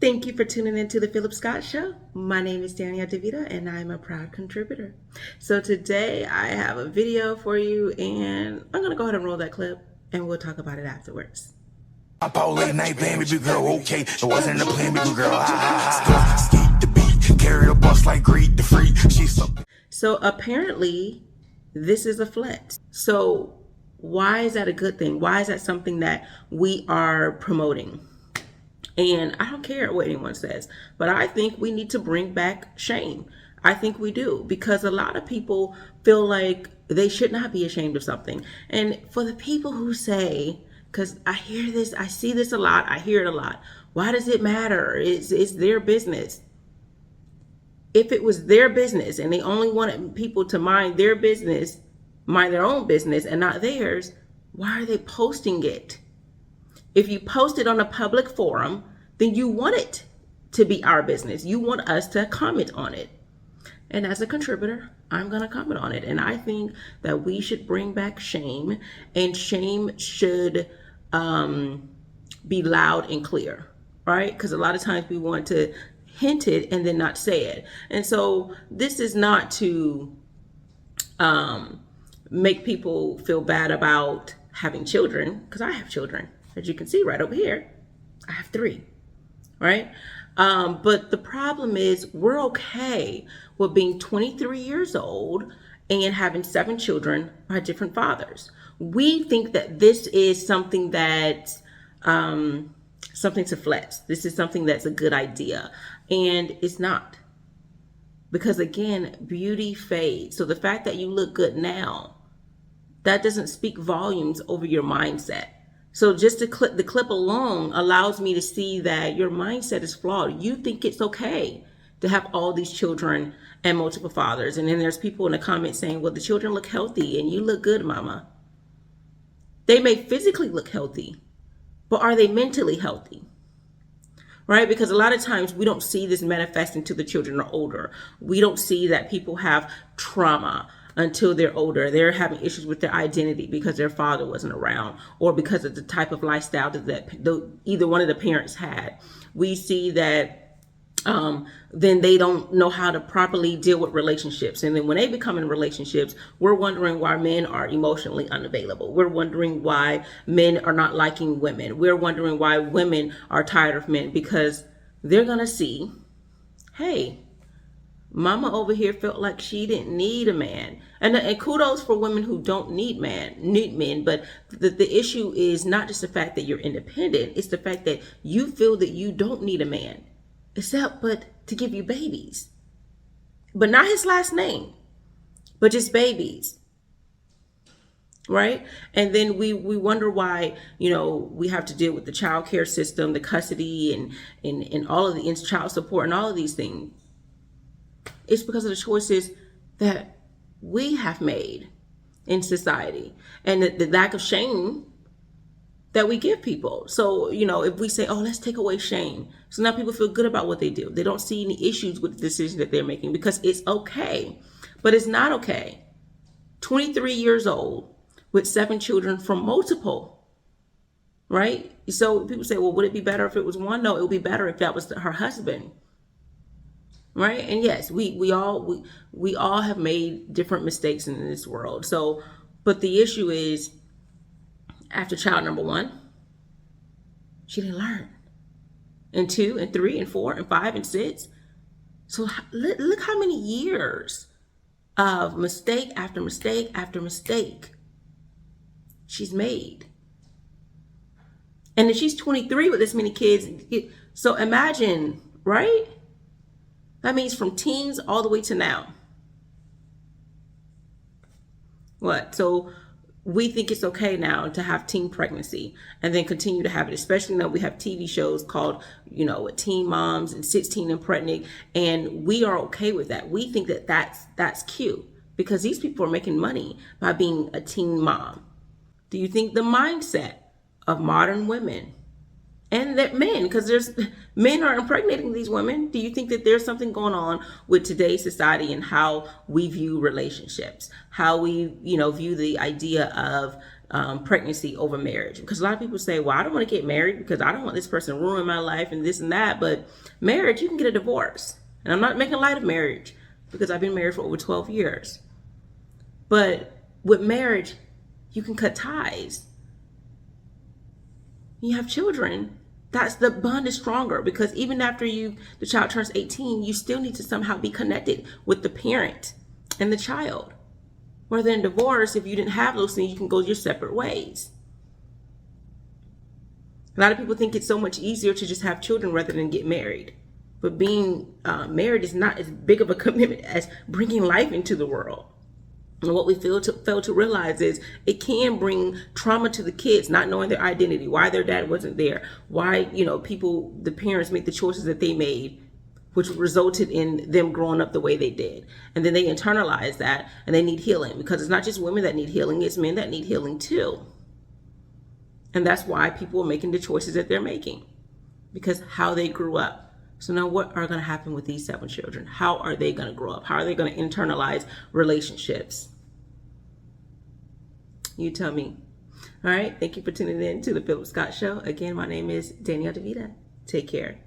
Thank you for tuning into the Phillip Scott Show. My name is Danielle DeVita and I'm a proud contributor. So today I have a video for you and I'm going to go ahead and roll that clip and we'll talk about it afterwards. Up all late night, baby girl, okay. It wasn't a plan, baby girl. Skeet the beat, carry the bus like greet the freak. So apparently this is a flex. So why is that a good thing? Why is that something that we are promoting? And I don't care what anyone says, but I think we need to bring back shame. I think we do, because a lot of people feel like they should not be ashamed of something. And for the people who say, because I hear this, I see this a lot, I hear it a lot. Why does it matter? It's their business. If it was their business and they only wanted people to mind their business, mind their own business and not theirs, why are they posting it? If you post it on a public forum, then you want it to be our business. You want us to comment on it. And as a contributor, I'm going to comment on it. And I think that we should bring back shame, and shame should be loud and clear, right? Because a lot of times we want to hint it and then not say it. And so this is not to make people feel bad about having children, because I have children. As you can see right over here, I have 3, right? But the problem is we're okay with being 23 years old and having 7 children by different fathers. We think that this is something that's something to flex. This is something that's a good idea, and it's not. Because again, beauty fades. So the fact that you look good now, that doesn't speak volumes over your mindset. So just the clip alone allows me to see that your mindset is flawed. You think it's okay to have all these children and multiple fathers. And then there's people in the comments saying, well, the children look healthy and you look good, mama. They may physically look healthy, but are they mentally healthy? Right? Because a lot of times we don't see this manifesting till the children are older. We don't see that people have trauma until they're older. They're having issues with their identity because their father wasn't around, or because of the type of lifestyle that either one of the parents had. We see that then they don't know how to properly deal with relationships. And then when they become in relationships, we're wondering why men are emotionally unavailable. We're wondering why men are not liking women. We're wondering why women are tired of men, because they're going to see, hey, mama over here felt like she didn't need a man. And kudos for women who don't need men. But the issue is not just the fact that you're independent. It's the fact that you feel that you don't need a man, except but to give you babies. But not his last name, but just babies. Right? And then we wonder why, we have to deal with the child care system, the custody, and all of the child support and all of these things. It's because of the choices that we have made in society, and the lack of shame that we give people. So, if we say, oh, let's take away shame, so now people feel good about what they do. They don't see any issues with the decisions that they're making because it's okay. But it's not okay. 23 years old with 7 children from multiple, right? So people say, well, would it be better if it was one? No, it would be better if that was her husband. Right? And yes, we all have made different mistakes in this world. So, but the issue is, after child number 1, she didn't learn. And 2 and 3 and 4 and 5 and 6. So look how many years of mistake after mistake after mistake she's made. And if she's 23 with this many kids, so imagine, right? That means from teens all the way to now. What? So we think it's okay now to have teen pregnancy and then continue to have it, especially now we have TV shows called, Teen Moms and 16 and Pregnant. And we are okay with that. We think that that's cute because these people are making money by being a teen mom. Do you think the mindset of modern women and that men, because men are impregnating these women, do you think that there's something going on with today's society and how we view relationships, how we, view the idea of pregnancy over marriage. Because a lot of people say, well, I don't want to get married because I don't want this person to ruin my life and this and that. But marriage, you can get a divorce. And I'm not making light of marriage because I've been married for over 12 years. But with marriage, you can cut ties. You have children. That's the bond is stronger because even after the child turns 18, you still need to somehow be connected with the parent and the child. Whether in divorce, if you didn't have those things, you can go your separate ways. A lot of people think it's so much easier to just have children rather than get married. But being married is not as big of a commitment as bringing life into the world. And what we fail to realize is it can bring trauma to the kids, not knowing their identity, why their dad wasn't there, why, the parents made the choices that they made, which resulted in them growing up the way they did. And then they internalize that and they need healing because it's not just women that need healing, it's men that need healing too. And that's why people are making the choices that they're making because how they grew up. So now what are going to happen with these 7 children? How are they going to grow up? How are they going to internalize relationships? You tell me. All right. Thank you for tuning in to the Phillip Scott Show. Again, my name is Danielle DeVita. Take care.